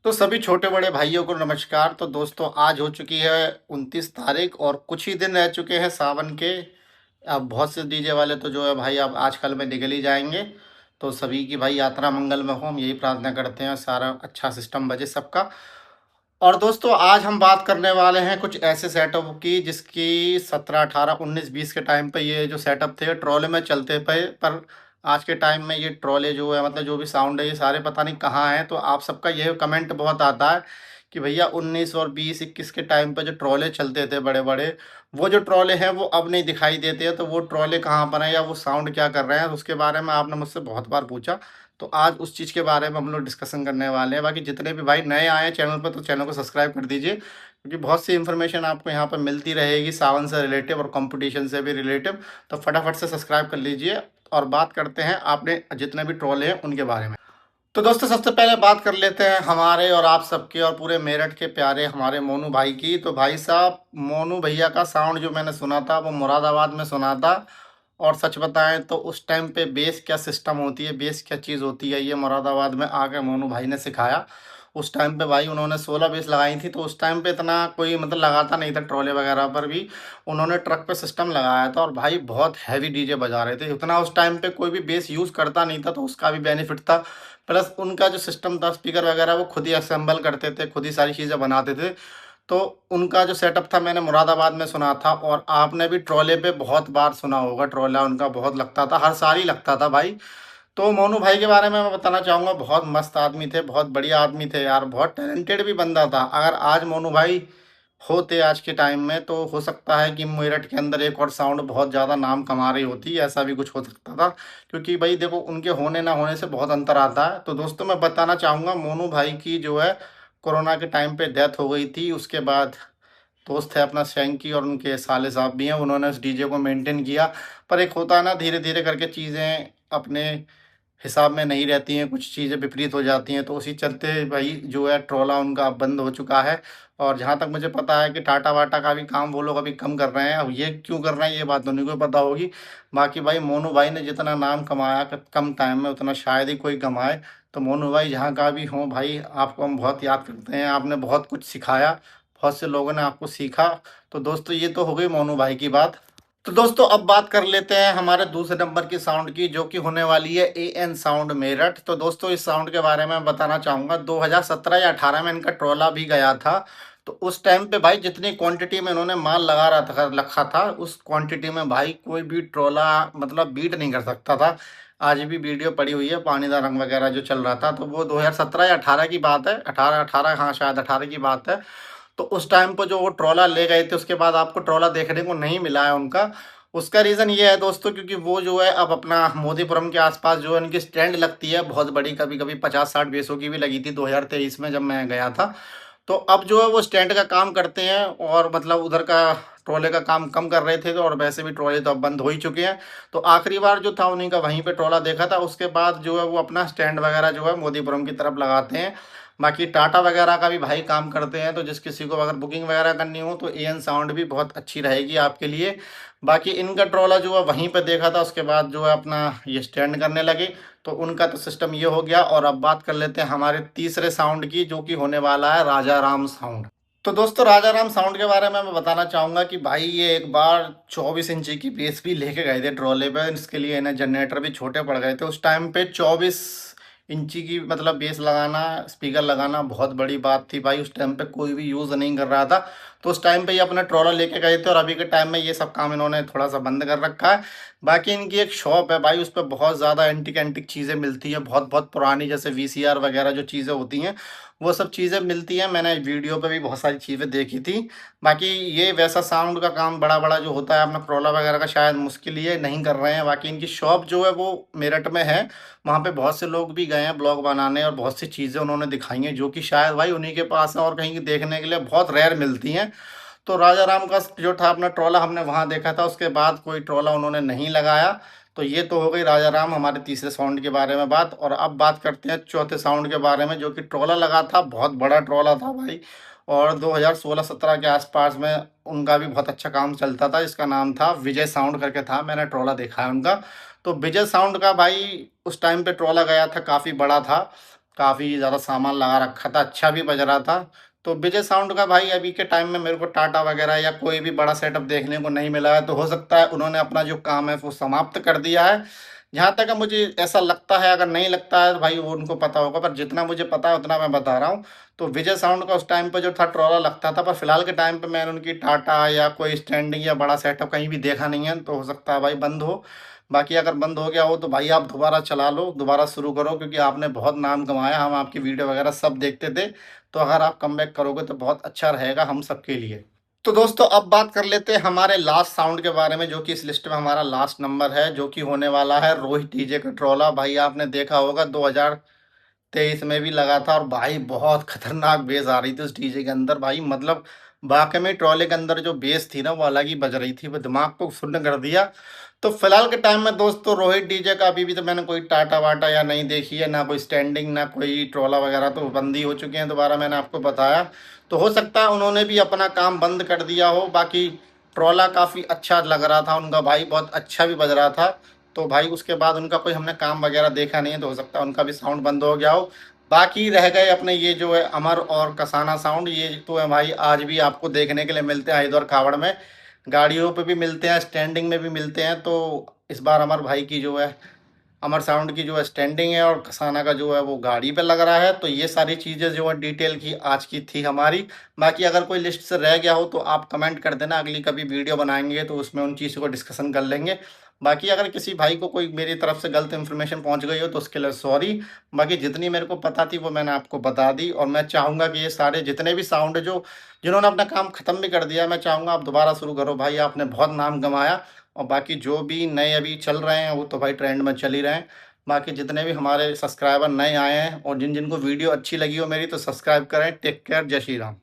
तो सभी छोटे बड़े भाइयों को नमस्कार। तो दोस्तों आज हो चुकी है 29 तारीख और कुछ ही दिन रह चुके हैं सावन के। अब बहुत से डीजे वाले तो जो है भाई अब आजकल में निकल ही जाएंगे। तो सभी की भाई यात्रा मंगल में हो, हम यही प्रार्थना करते हैं, सारा अच्छा सिस्टम बजे सबका। और दोस्तों आज हम बात करने वाले हैं कुछ ऐसे सेटअप की जिसकी 17 18 19 20 के टाइम पे ये जो सेटअप थे ट्रॉले में चलते पे, पर आज के टाइम में ये ट्रॉले जो है मतलब जो भी साउंड है ये सारे पता नहीं कहाँ हैं। तो आप सबका ये कमेंट बहुत आता है कि भैया 19 और 20 21 के टाइम पे जो ट्रॉले चलते थे बड़े बड़े, वो जो ट्रॉले हैं वो अब नहीं दिखाई देते हैं। तो वो ट्रॉले कहाँ पर हैं या वो साउंड क्या कर रहे हैं, उसके बारे में आपने मुझसे बहुत बार पूछा। तो आज उस चीज़ के बारे में हम लोग डिस्कशन करने वाले हैं। बाकी जितने भी भाई नए आए हैं चैनल पर तो चैनल को सब्सक्राइब कर दीजिए, क्योंकि बहुत सी इन्फॉर्मेशन आपको यहाँ पर मिलती रहेगी सावन से रिलेटिव और कंपटीशन से भी रिलेटिव। तो फटाफट से सब्सक्राइब कर लीजिए और बात करते हैं आपने जितने भी ट्रोले हैं उनके बारे में। तो दोस्तों सबसे पहले बात कर लेते हैं हमारे और आप सबके और पूरे मेरठ के प्यारे हमारे मोनू भाई की। तो भाई साहब मोनू भैया का साउंड जो मैंने सुना था वो मुरादाबाद में सुना था। और सच बताएं तो उस टाइम पे बेस क्या सिस्टम होती है, बेस क्या चीज़ होती है, ये मुरादाबाद में आके मोनू भाई ने सिखाया। उस टाइम पे भाई उन्होंने 16 बेस लगाई थी। तो उस टाइम पे इतना कोई मतलब लगाता नहीं था, ट्रॉले वगैरह पर भी उन्होंने ट्रक पे सिस्टम लगाया था और भाई बहुत हैवी डीजे बजा रहे थे। उतना उस टाइम पे कोई भी बेस यूज़ करता नहीं था, तो उसका भी बेनिफिट था। प्लस उनका जो सिस्टम था स्पीकर वगैरह वो खुद ही असेंबल करते थे, खुद ही सारी चीज़ें बनाते थे। तो उनका जो सेटअप था मैंने मुरादाबाद में सुना था। और आपने भी ट्रॉले पे बहुत बार सुना होगा, ट्रॉला उनका बहुत लगता था, हर साल ही लगता था भाई। तो मोनू भाई के बारे में मैं बताना चाहूँगा, बहुत मस्त आदमी थे, बहुत बढ़िया आदमी थे यार, बहुत टैलेंटेड भी बंदा था। अगर आज मोनू भाई होते आज के टाइम में तो हो सकता है कि मेरठ के अंदर एक और साउंड बहुत ज़्यादा नाम कमा रही होती, ऐसा भी कुछ हो सकता था। क्योंकि भाई देखो उनके होने ना होने से बहुत अंतर आता है। तो दोस्तों मैं बताना चाहूँगा मोनू भाई की जो है कोरोना के टाइम पे डेथ हो गई थी। उसके बाद दोस्त है अपना शैंकी और उनके साले साहब भी हैं, उन्होंने उस डीजे को मेंटेन किया। पर एक होता है ना, धीरे धीरे करके चीज़ें अपने हिसाब में नहीं रहती हैं, कुछ चीज़ें विपरीत हो जाती हैं। तो उसी चलते भाई जो है ट्रोला उनका अब बंद हो चुका है। और जहाँ तक मुझे पता है कि टाटा वाटा का भी काम वो लोग अभी कम कर रहे हैं। अब ये क्यों कर रहे हैं ये बात तो नहीं को पता होगी। बाकी भाई मोनू भाई ने जितना नाम कमाया कम टाइम में उतना शायद ही कोई कमाए। तो मोनू भाई जहाँ का भी हों भाई, आपको हम बहुत याद करते हैं, आपने बहुत कुछ सिखाया, बहुत से लोगों ने आपको सीखा। तो दोस्तों ये तो हो गई मोनू भाई की बात। तो दोस्तों अब बात कर लेते हैं हमारे दूसरे नंबर की साउंड की, जो कि होने वाली है एएन साउंड मेरठ। तो दोस्तों इस साउंड के बारे में बताना चाहूँगा, 2017 या 18 में इनका ट्रोला भी गया था। तो उस टाइम पे भाई जितनी क्वांटिटी में इन्होंने माल लगा रखा था उस क्वांटिटी में भाई कोई भी ट्रोला मतलब बीट नहीं कर सकता था। आज भी वीडियो पड़ी हुई है, पानी दा रंग वगैरह जो चल रहा था, तो वो 2017 या 18 की बात है, 18 हाँ शायद 18 की बात है। तो उस टाइम पर जो वो ट्रोला ले गए थे उसके बाद आपको ट्रोला देखने को नहीं मिला है उनका। उसका रीज़न ये है दोस्तों, क्योंकि वो जो है अब अपना मोदीपुरम के आसपास जो है उनकी स्टैंड लगती है बहुत बड़ी, कभी कभी 50-60 बेसों की भी लगी थी 2023 में जब मैं गया था। तो अब जो है वो स्टैंड का काम करते हैं और मतलब उधर का ट्रोले का काम कम कर रहे थे। तो और वैसे भी ट्रोले तो अब बंद हो ही चुके हैं। तो आखिरी बार जो था उन्हीं का वहीं पे ट्रोला देखा था। उसके बाद जो है वो अपना स्टैंड वगैरह जो है मोदीपुरम की तरफ लगाते हैं। बाकी टाटा वगैरह का भी भाई काम करते हैं। तो जिस किसी को अगर बुकिंग वगैरह करनी हो तो एएन साउंड भी बहुत अच्छी रहेगी आपके लिए। बाकी इनका ट्रोला जो है वहीं पे देखा था, उसके बाद जो है अपना ये स्टैंड करने लगे। तो उनका तो सिस्टम ये हो गया। और अब बात कर लेते हैं हमारे तीसरे साउंड की, जो कि होने वाला है राजा राम साउंड। तो दोस्तों राजा राम साउंड के बारे में मैं बताना चाहूँगा कि भाई ये एक बार 24 इंची की बेस भी लेके गए थे ट्रॉले पे। इसके लिए इन्हें जनरेटर भी छोटे पड़ गए थे उस टाइम पे। 24 इंची की मतलब बेस लगाना, स्पीकर लगाना बहुत बड़ी बात थी भाई। उस टाइम पे कोई भी यूज़ नहीं कर रहा था। तो उस टाइम पे ये अपना ट्रॉलर लेके गए थे और अभी के टाइम में ये सब काम इन्होंने थोड़ा सा बंद कर रखा है। बाकी इनकी एक शॉप है भाई, उस पर बहुत ज़्यादा एंटिक एंटिक चीज़ें मिलती हैं, बहुत बहुत पुरानी, जैसे वीसीआर वगैरह जो चीज़ें होती हैं वो सब चीज़ें मिलती हैं। मैंने वीडियो पे भी बहुत सारी चीज़ें देखी थी। बाकी ये वैसा साउंड का काम बड़ा बड़ा जो होता है अपना ट्रोला वगैरह का शायद मुश्किल ये नहीं कर रहे हैं। बाकी इनकी शॉप जो है वो मेरठ में है। वहाँ पे बहुत से लोग भी गए हैं ब्लॉग बनाने और बहुत सी चीज़ें उन्होंने दिखाई हैं जो कि शायद भाई उन्हीं के पास है और कहीं की देखने के लिए बहुत रेयर मिलती हैं। तो राजा राम का जो था अपना ट्रोला हमने वहाँ देखा था, उसके बाद कोई ट्रोला उन्होंने नहीं लगाया। तो ये तो हो गई राजा राम हमारे तीसरे साउंड के बारे में बात। और अब बात करते हैं चौथे साउंड के बारे में, जो कि ट्रोला लगा था, बहुत बड़ा ट्रोला था भाई। और 2016-17 के आसपास में उनका भी बहुत अच्छा काम चलता था। इसका नाम था विजय साउंड करके था, मैंने ट्रोला देखा है उनका। तो विजय साउंड का भाई उस टाइम पे ट्रोला गया था, काफ़ी बड़ा था। काफ़ी ज़्यादा सामान लगा रखा था, अच्छा भी बज रहा था। तो विजय साउंड का भाई अभी के टाइम में मेरे को टाटा वगैरह या कोई भी बड़ा सेटअप देखने को नहीं मिला है, तो हो सकता है उन्होंने अपना जो काम है वो समाप्त कर दिया है। जहाँ तक मुझे ऐसा लगता है, अगर नहीं लगता है तो भाई वो उनको पता होगा, पर जितना मुझे पता है उतना मैं बता रहा हूँ। तो विजय साउंड का उस टाइम पे जो था ट्रोला लगता था, पर फिलहाल के टाइम पे मैंने उनकी टाटा या कोई स्टैंडिंग या बड़ा सेटअप कहीं भी देखा नहीं है, तो हो सकता है भाई बंद हो। बाकी अगर बंद हो गया हो तो भाई आप दोबारा चला लो, दोबारा शुरू करो, क्योंकि आपने बहुत नाम कमाया, हम आपकी वीडियो वगैरह सब देखते थे। तो अगर आप कमबैक करोगे तो बहुत अच्छा रहेगा हम सबके लिए। तो दोस्तों अब बात कर लेते हैं हमारे लास्ट साउंड के बारे में, जो कि इस लिस्ट में हमारा लास्ट नंबर है, जो कि होने वाला है रोहित डीजे का ट्रोला। भाई आपने देखा होगा 2023 में भी लगा था, और भाई बहुत खतरनाक बेस आ रही थी उस डीजे के अंदर भाई, मतलब वाकई में ट्रोले के अंदर जो बेस थी ना वो अलग ही बज रही थी, वो दिमाग को सुन्न कर दिया। तो फिलहाल के टाइम में दोस्तों रोहित डीजे का अभी भी तो मैंने कोई टाटा वाटा या नहीं देखी है, ना कोई स्टैंडिंग ना कोई ट्रोला वगैरह, तो बंदी हो चुके हैं दोबारा, मैंने आपको बताया। तो हो सकता है उन्होंने भी अपना काम बंद कर दिया हो। बाकी ट्रोला काफ़ी अच्छा लग रहा था उनका भाई, बहुत अच्छा भी बज रहा था। तो भाई उसके बाद उनका कोई हमने काम वगैरह देखा नहीं है, तो हो सकता है उनका भी साउंड बंद हो गया हो। बाकी रह गए अपने ये जो है अमर और कसाना साउंड, ये तो है भाई आज भी आपको देखने के लिए मिलते हैं हरिद्वार कावड़ में, गाड़ियों पे भी मिलते हैं, स्टैंडिंग में भी मिलते हैं। तो इस बार अमर भाई की जो है, अमर साउंड की जो है स्टैंडिंग है, और कसाना का जो है वो गाड़ी पे लग रहा है। तो ये सारी चीज़ें जो है डिटेल की आज की थी हमारी। बाकी अगर कोई लिस्ट से रह गया हो तो आप कमेंट कर देना, अगली कभी वीडियो बनाएंगे तो उसमें उन चीज़ों को डिस्कशन कर लेंगे। बाकी अगर किसी भाई को कोई मेरी तरफ से गलत इन्फॉर्मेशन पहुंच गई हो तो उसके लिए सॉरी। बाकी जितनी मेरे को पता थी वो मैंने आपको बता दी, और मैं चाहूँगा कि ये सारे जितने भी साउंड जो जिन्होंने अपना काम ख़त्म भी कर दिया, मैं चाहूँगा आप दोबारा शुरू करो भाई, आपने बहुत नाम कमाया। और बाकी जो भी नए अभी चल रहे हैं वो तो भाई ट्रेंड में चल ही रहे हैं। बाकी जितने भी हमारे सब्सक्राइबर नए आए हैं और जिन जिनको वीडियो अच्छी लगी हो मेरी, तो सब्सक्राइब करें। टेक केयर, जय श्री राम।